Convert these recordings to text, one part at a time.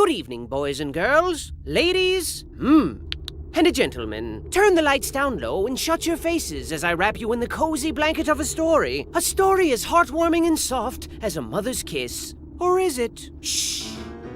Good evening, boys and girls, ladies, and a gentleman. Turn the lights down low and shut your faces as I wrap you in the cozy blanket of a story. A story as heartwarming and soft as a mother's kiss. Or is it? Shh.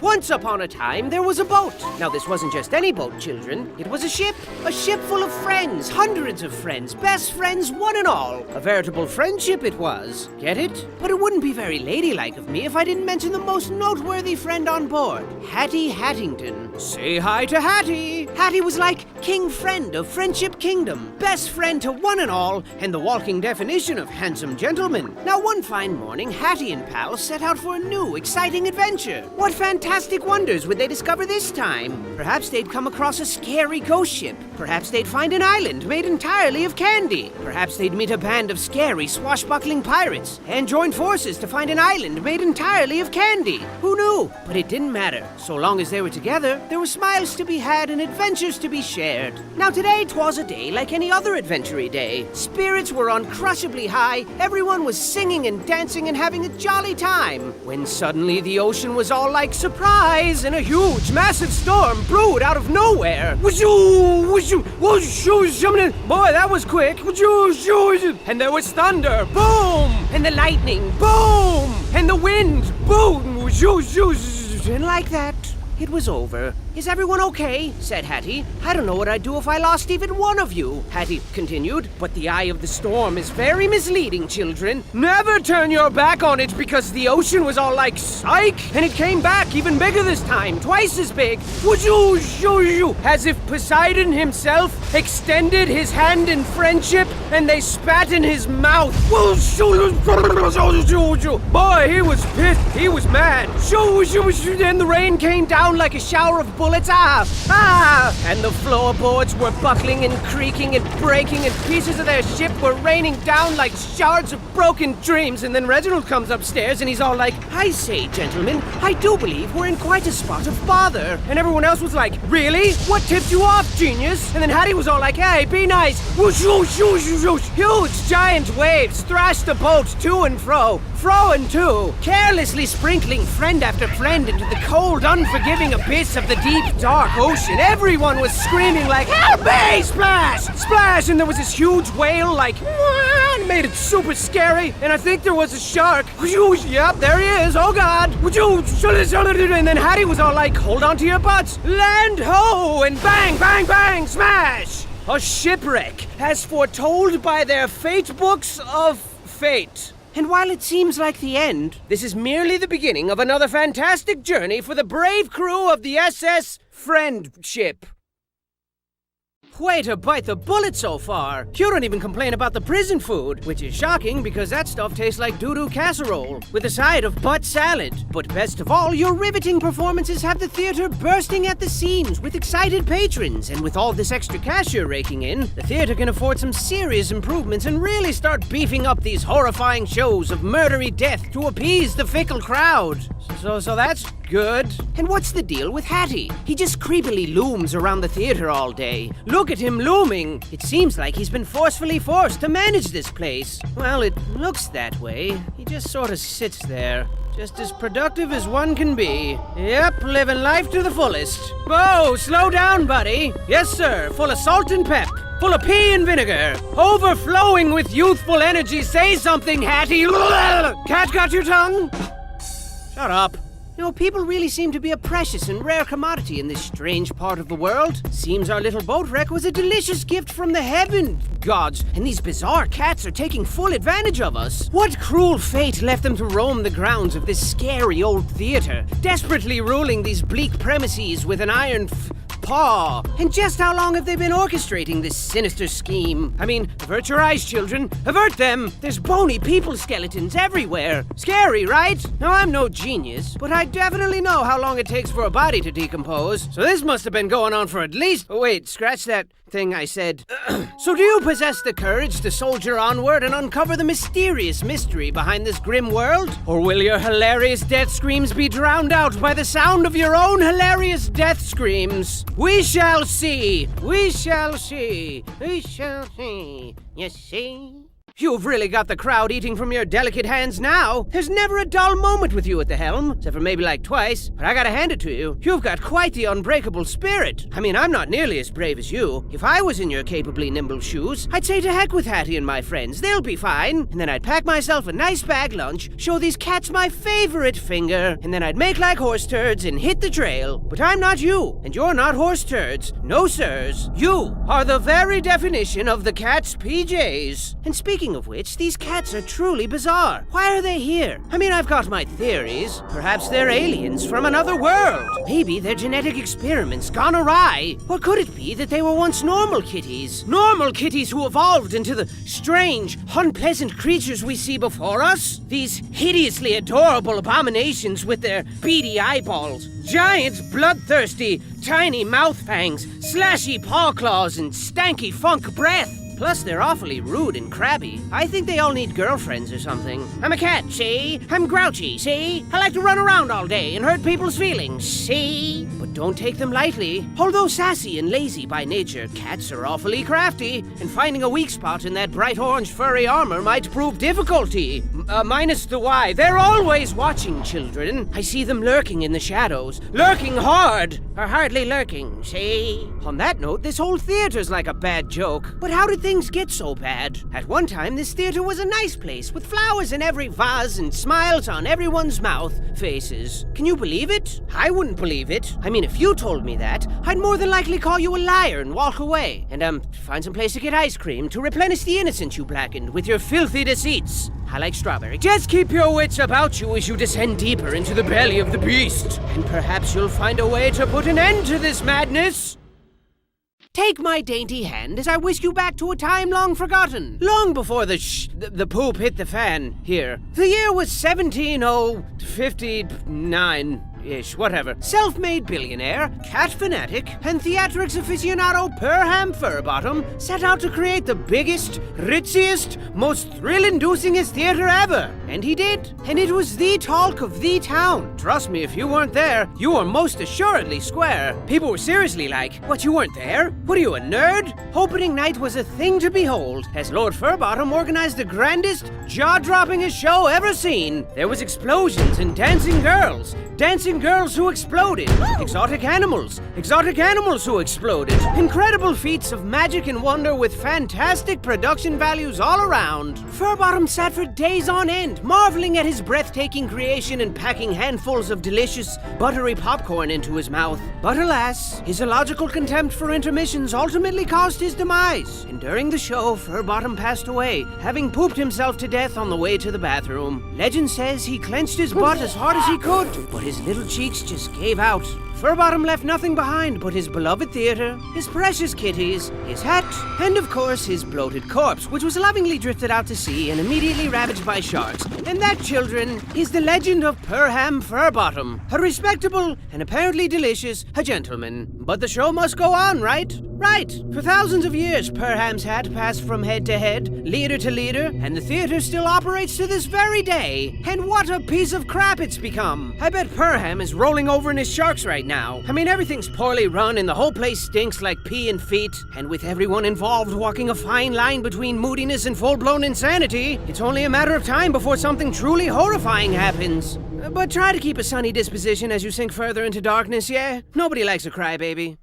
Once upon a time, there was a boat. Now, this wasn't just any boat, children. It was a ship full of friends, hundreds of friends, best friends, one and all. A veritable friendship it was. Get it? But it wouldn't be very ladylike of me if I didn't mention the most noteworthy friend on board, Hattie Hattington. Say hi to Hattie. Hattie was like king friend of Friendship Kingdom, best friend to one and all, and the walking definition of handsome gentleman. Now, one fine morning, Hattie and pals set out for a new, exciting adventure. What fantastic wonders would they discover this time? Perhaps they'd come across a scary ghost ship. Perhaps they'd find an island made entirely of candy. Perhaps they'd meet a band of scary, swashbuckling pirates and join forces to find an island made entirely of candy. Who knew? But it didn't matter. So long as they were together, there were smiles to be had and adventures to be shared. Now today, 'twas a day like any other adventure-y day. Spirits were uncrushably high, everyone was singing and dancing and having a jolly time, when suddenly the ocean was all like surprise, and a huge, massive storm brewed out of nowhere. Boy, that was quick. And there was thunder, boom! And the lightning, boom! And the wind, boom! And like that, it was over. Is everyone okay? Said Hattie. I don't know what I'd do if I lost even one of you, Hattie continued. But the eye of the storm is very misleading, children. Never turn your back on it because the ocean was all like, psych! And it came back even bigger this time, twice as big. As if Poseidon himself extended his hand in friendship and they spat in his mouth. Boy, he was pissed. He was mad. Then the rain came down like a shower of bullets, and the floorboards were buckling and creaking and breaking, and pieces of their ship were raining down like shards of broken dreams. And then Reginald comes upstairs and he's all like, I say, gentlemen, I do believe we're in quite a spot of bother. And everyone else was like, really? What tipped you off, genius? And then Hattie was all like, hey, be nice. Huge giant waves thrashed the boat to and fro and to, carelessly sprinkling friend after friend into the cold, unforgiving abyss of the deep, dark ocean. Everyone was screaming like, help me! Splash! Splash! And there was this huge whale like, and made it super scary. And I think there was a shark. Yep, there he is. Oh, God. And then Hattie was all like, hold on to your butts. Land ho! And bang, bang, bang, smash! A shipwreck, as foretold by their fate books of fate. And while it seems like the end, this is merely the beginning of another fantastic journey for the brave crew of the SS Friendship. Way to bite the bullet so far. You don't even complain about the prison food, which is shocking because that stuff tastes like doo-doo casserole with a side of butt salad. But best of all, your riveting performances have the theater bursting at the seams with excited patrons. And with all this extra cash you're raking in, the theater can afford some serious improvements and really start beefing up these horrifying shows of murdery death to appease the fickle crowd. So that's good. And what's the deal with Hattie? He just creepily looms around the theater all day. Look at him looming. It seems like he's been forcefully forced to manage this place. Well, it looks that way. He just sort of sits there, just as productive as one can be. Yep, living life to the fullest. Whoa, slow down, buddy. Yes, sir, full of salt and pep. Full of pea and vinegar. Overflowing with youthful energy. Say something, Hattie. Cat got your tongue? Shut up. You know, people really seem to be a precious and rare commodity in this strange part of the world. Seems our little boat wreck was a delicious gift from the heaven gods, and these bizarre cats are taking full advantage of us. What cruel fate left them to roam the grounds of this scary old theater, desperately ruling these bleak premises with an iron paw? And just how long have they been orchestrating this sinister scheme? I mean, avert your eyes, children. Avert them! There's bony people skeletons everywhere. Scary, right? Now, I'm no genius, but I definitely know how long it takes for a body to decompose. So this must have been going on for at least... Oh, wait, scratch that thing I said. So do you possess the courage to soldier onward and uncover the mysterious mystery behind this grim world? Or will your hilarious death screams be drowned out by the sound of your own hilarious death screams? We shall see. We shall see. We shall see. You see? You've really got the crowd eating from your delicate hands now. There's never a dull moment with you at the helm, except for maybe like twice. But I gotta hand it to you. You've got quite the unbreakable spirit. I mean, I'm not nearly as brave as you. If I was in your capably nimble shoes, I'd say to heck with Hattie and my friends. They'll be fine. And then I'd pack myself a nice bag lunch, show these cats my favorite finger, and then I'd make like horse turds and hit the trail. But I'm not you, and you're not horse turds. No, sirs. You are the very definition of the cat's PJs. And speaking of which, these cats are truly bizarre. Why are they here? I mean, I've got my theories. Perhaps they're aliens from another world. Maybe their genetic experiments gone awry. Or could it be that they were once normal kitties? Normal kitties who evolved into the strange, unpleasant creatures we see before us? These hideously adorable abominations with their beady eyeballs, giant, bloodthirsty, tiny mouth fangs, slashy paw claws, and stanky funk breath. Plus, they're awfully rude and crabby. I think they all need girlfriends or something. I'm a cat, see? I'm grouchy, see? I like to run around all day and hurt people's feelings, see? But don't take them lightly. Although sassy and lazy by nature, cats are awfully crafty, and finding a weak spot in that bright orange furry armor might prove difficulty. Minus the why. They're always watching, children. I see them lurking in the shadows. Lurking hard! Or hardly lurking, see? On that note, this whole theater's like a bad joke. But how did things get so bad? At one time, this theater was a nice place, with flowers in every vase and smiles on everyone's faces. Can you believe it? I wouldn't believe it. I mean, if you told me that, I'd more than likely call you a liar and walk away. And, find some place to get ice cream to replenish the innocence you blackened with your filthy deceits. I like strawberry. Just keep your wits about you as you descend deeper into the belly of the beast. And perhaps you'll find a way to put an end to this madness. Take my dainty hand as I whisk you back to a time long forgotten, long before the poop hit the fan here. The year was 17059-ish, whatever. Self-made billionaire, cat fanatic, and theatrics aficionado Perham Furbottom set out to create the biggest, ritziest, most thrill-inducingest theater ever. And he did. And it was the talk of the town. Trust me, if you weren't there, you were most assuredly square. People were seriously like, what, you weren't there? What are you, a nerd? Opening night was a thing to behold, as Lord Furbottom organized the grandest, jaw-droppingest show ever seen. There was explosions and dancing girls who exploded, exotic animals who exploded, incredible feats of magic and wonder with fantastic production values all around. Furbottom sat for days on end, marveling at his breathtaking creation and packing handfuls of delicious, buttery popcorn into his mouth. But alas, his illogical contempt for intermissions ultimately caused his demise, and during the show, Furbottom passed away, having pooped himself to death on the way to the bathroom. Legend says he clenched his butt as hard as he could, but his little cheeks just gave out. Furbottom left nothing behind but his beloved theater, his precious kitties, his hat, and of course his bloated corpse, which was lovingly drifted out to sea and immediately ravaged by sharks. And that, children, is the legend of Perham Furbottom, a respectable and apparently delicious gentleman. But the show must go on, right? Right. For thousands of years, Perham's hat passed from head to head, leader to leader, and the theater still operates to this very day. And what a piece of crap it's become. I bet Perham is rolling over in his sharks right now. I mean, everything's poorly run and the whole place stinks like pee and feet. And with everyone involved walking a fine line between moodiness and full-blown insanity, it's only a matter of time before something truly horrifying happens. But try to keep a sunny disposition as you sink further into darkness, yeah? Nobody likes a crybaby.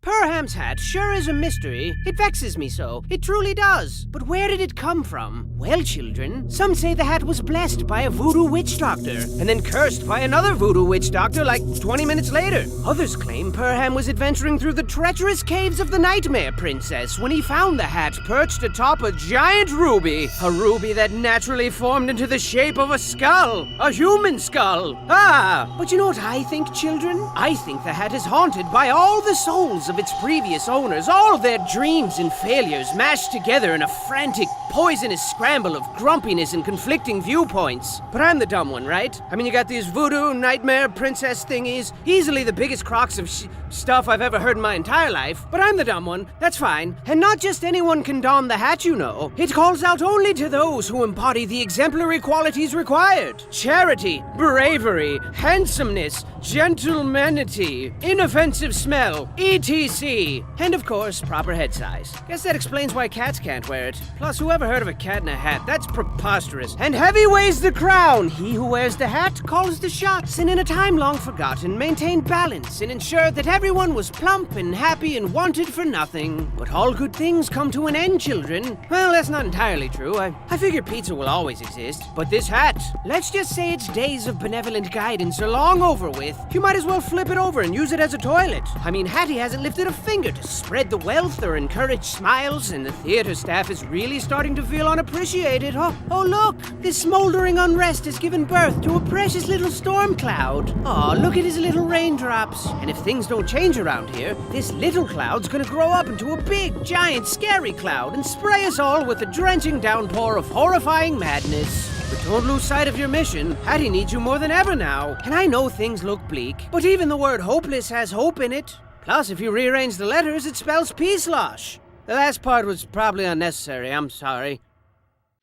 Perham's hat sure is a mystery. It vexes me so. It truly does. But where did it come from? Well, children, some say the hat was blessed by a voodoo witch doctor, and then cursed by another voodoo witch doctor like 20 minutes later. Others claim Perham was adventuring through the treacherous caves of the Nightmare Princess when he found the hat perched atop a giant ruby. A ruby that naturally formed into the shape of a skull. A human skull. But you know what I think, children? I think the hat is haunted by all the souls of its previous owners, all their dreams and failures mashed together in a frantic, poisonous scramble of grumpiness and conflicting viewpoints. But I'm the dumb one, right? I mean, you got these voodoo nightmare princess thingies, easily the biggest crocks of stuff I've ever heard in my entire life. But I'm the dumb one, that's fine. And not just anyone can don the hat, you know. It calls out only to those who embody the exemplary qualities required. Charity, bravery, handsomeness, gentlemanity, inoffensive smell, etc. PC. And of course, proper head size. Guess that explains why cats can't wear it. Plus, whoever heard of a cat in a hat? That's preposterous. And heavy weighs the crown. He who wears the hat calls the shots, and in a time long forgotten, maintained balance and ensured that everyone was plump and happy and wanted for nothing. But all good things come to an end, children. Well, that's not entirely true. I figure pizza will always exist. But this hat, let's just say its days of benevolent guidance are long over with. You might as well flip it over and use it as a toilet. I mean, Hattie hasn't lifted a finger to spread the wealth or encourage smiles, and the theater staff is really starting to feel unappreciated. Oh look, this smoldering unrest has given birth to a precious little storm cloud. Oh, look at his little raindrops. And if things don't change around here, this little cloud's gonna grow up into a big, giant, scary cloud and spray us all with a drenching downpour of horrifying madness. But don't lose sight of your mission. Hattie needs you more than ever now. And I know things look bleak, but even the word hopeless has hope in it. Plus, if you rearrange the letters, it spells peace-losh. The last part was probably unnecessary, I'm sorry.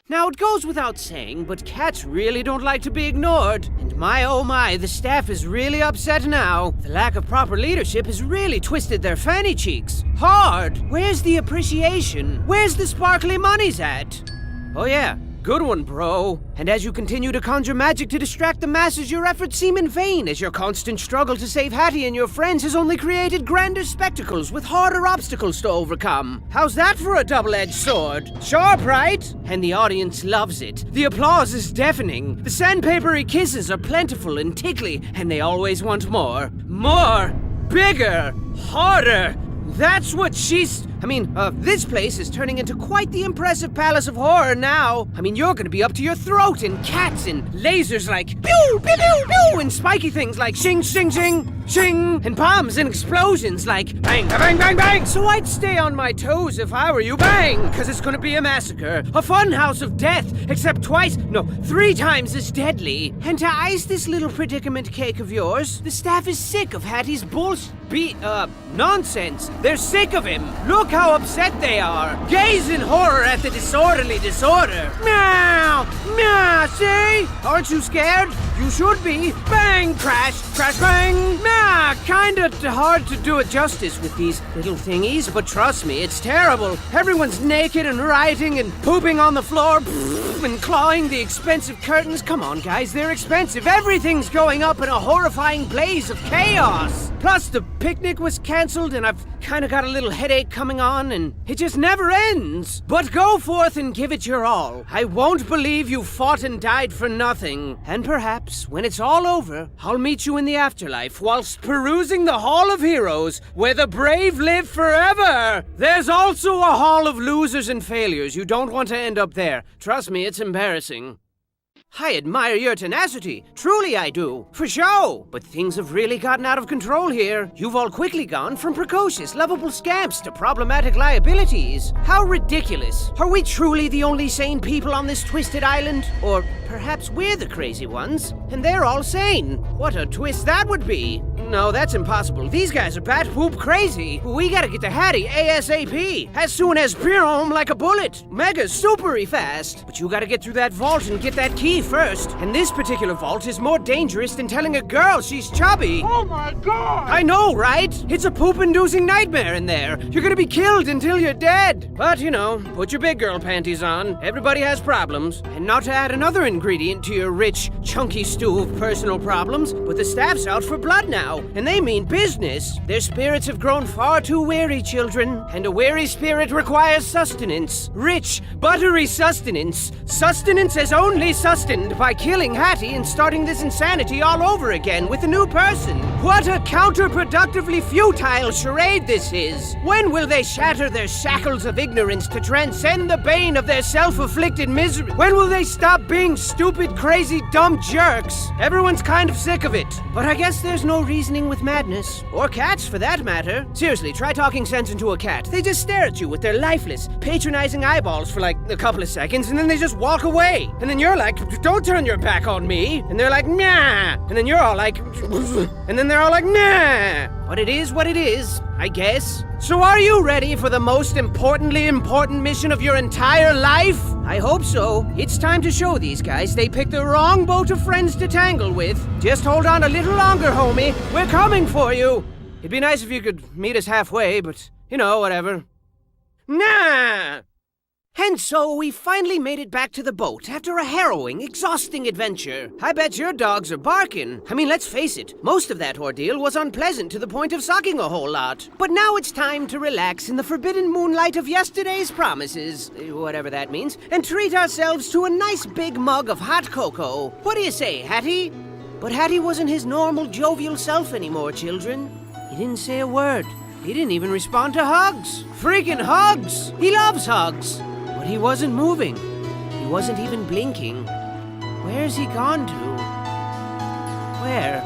Now, it goes without saying, but cats really don't like to be ignored. And my oh my, the staff is really upset now. The lack of proper leadership has really twisted their fanny cheeks. Hard! Where's the appreciation? Where's the sparkly monies at? Oh yeah. Good one, bro. And as you continue to conjure magic to distract the masses, your efforts seem in vain, as your constant struggle to save Hattie and your friends has only created grander spectacles with harder obstacles to overcome. How's that for a double-edged sword? Sharp, right? And the audience loves it. The applause is deafening. The sandpapery kisses are plentiful and tickly, and they always want more. More! Bigger! Harder! That's what this place is turning into quite the impressive palace of horror now. I mean, you're gonna be up to your throat in cats and lasers like pew, pew, pew, pew, and spiky things like shing, shing, shing, shing, and bombs and explosions like bang, bang, bang, bang. So I'd stay on my toes if I were you, bang, because it's gonna be a massacre. A fun house of death, except 3 times as deadly. And to ice this little predicament cake of yours, the staff is sick of Hattie's nonsense. They're sick of him. Look how upset they are. Gaze in horror at the disorderly disorder. Meow! Meow! See? Aren't you scared? You should be. Bang! Crash! Crash! Bang! Nah! Kinda hard to do it justice with these little thingies, but trust me, it's terrible. Everyone's naked and rioting and pooping on the floor and clawing the expensive curtains. Come on, guys, they're expensive. Everything's going up in a horrifying blaze of chaos. Plus, the picnic was canceled, and I've kinda got a little headache coming on, and it just never ends. But go forth and give it your all. I won't believe you fought and died for nothing. And perhaps, when it's all over, I'll meet you in the afterlife whilst perusing the Hall of Heroes, where the brave live forever. There's also a Hall of Losers and Failures. You don't want to end up there. Trust me, it's embarrassing. I admire your tenacity. Truly I do. For show. But things have really gotten out of control here. You've all quickly gone from precocious, lovable scamps to problematic liabilities. How ridiculous. Are we truly the only sane people on this twisted island? Or perhaps we're the crazy ones, and they're all sane. What a twist that would be. No, that's impossible. These guys are bat poop crazy. We gotta get to Hattie ASAP. As soon as home like a bullet. Mega supery fast. But you gotta get through that vault and get that key first. And this particular vault is more dangerous than telling a girl she's chubby. Oh my god! I know, right? It's a poop-inducing nightmare in there. You're gonna be killed until you're dead. But, put your big girl panties on. Everybody has problems. And not to add another ingredient to your rich, chunky stew of personal problems, but the staff's out for blood now. And they mean business. Their spirits have grown far too weary, children. And a weary spirit requires sustenance. Rich, buttery sustenance. Sustenance as only sustained by killing Hattie and starting this insanity all over again with a new person. What a counterproductively futile charade this is. When will they shatter their shackles of ignorance to transcend the bane of their self-afflicted misery? When will they stop being stupid, crazy, dumb jerks? Everyone's kind of sick of it. But I guess there's no reasoning with madness. Or cats, for that matter. Seriously, try talking sense into a cat. They just stare at you with their lifeless, patronizing eyeballs for like a couple of seconds, and then they just walk away. And then you're like, don't turn your back on me. And they're like, nah. And then you're all like, and then they're all like, nah. But it is what it is, I guess. So are you ready for the most importantly important mission of your entire life? I hope so. It's time to show these guys they picked the wrong boat of friends to tangle with. Just hold on a little longer, homie. We're coming for you. It'd be nice if you could meet us halfway, but, whatever. Nah! And so we finally made it back to the boat after a harrowing, exhausting adventure. I bet your dogs are barking. I mean, let's face it, most of that ordeal was unpleasant to the point of sucking a whole lot. But now it's time to relax in the forbidden moonlight of yesterday's promises, whatever that means, and treat ourselves to a nice big mug of hot cocoa. What do you say, Hattie? But Hattie wasn't his normal jovial self anymore, children. He didn't say a word. He didn't even respond to hugs. Freaking hugs! He loves hugs. But he wasn't moving. He wasn't even blinking. Where's he gone to? Where?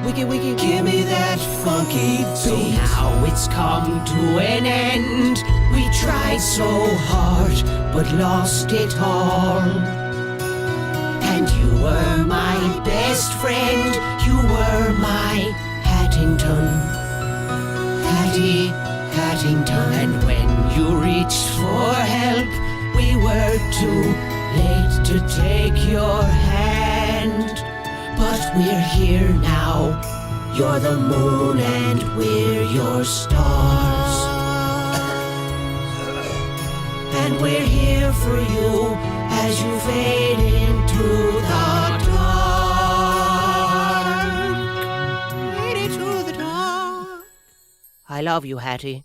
Wiki, give me that funky beat. So now it's come to an end. We tried so hard, but lost it all. And you were my best friend. You were my Hattington. Hattington. And when you reached for help, we were too late to take your hand. But we're here now. You're the moon and we're your stars. And we're here for you as you fade into the dark. Fade into the dark. I love you, Hattie.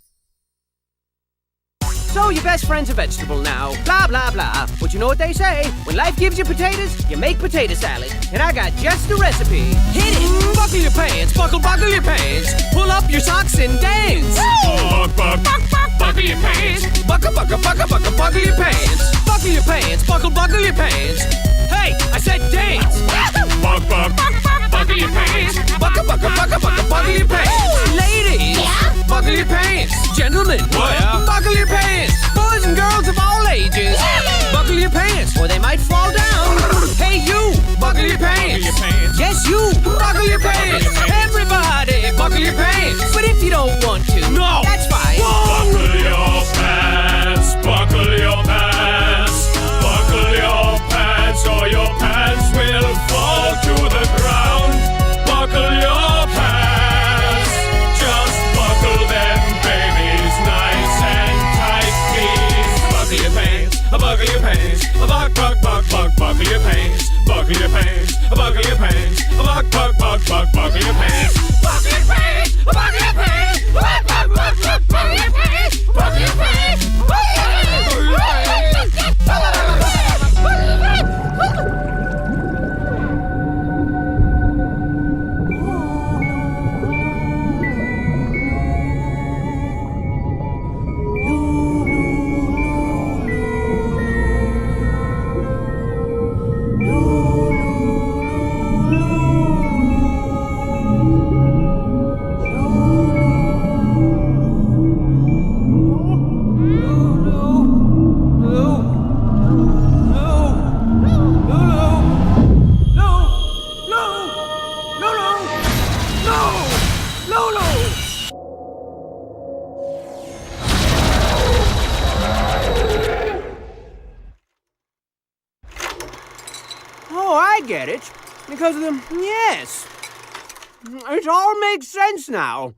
So your best friend's a vegetable now. Blah, blah, blah. But you know what they say? When life gives you potatoes, you make potato salad. And I got just the recipe. Hit it! Buckle your pants, buckle your pants. Pull up your socks and dance. Buckle your pants. Buckle your pants. Buckle your pants, buckle your pants. Hey, I said dance. Buckle your pants. Buckle your pants. Ladies, buckle your pants. Gentlemen, buckle your pants. Boys and girls of all ages, buckle your pants, or they might fall down. Hey, you, buckle your pants. Yes, you, buckle your pants. Everybody, buckle your pants. But if you don't want to, no, that's fine. Buckle your pants, buckle your pants, buckle your pants, or your pants will fall to the ground. Buckle your pants, just buckle them, babies, nice and tight, please. Buckle your pants, buckle your pants, buckle your pants, buckle your pants, buckle your pants, buckle your pants, buckle your pants, buckle your pants, buckle your pants, buckle your pants, buckle your pants, buckle your pants. Oh, I get it. Because of the... Yes. It all makes sense now.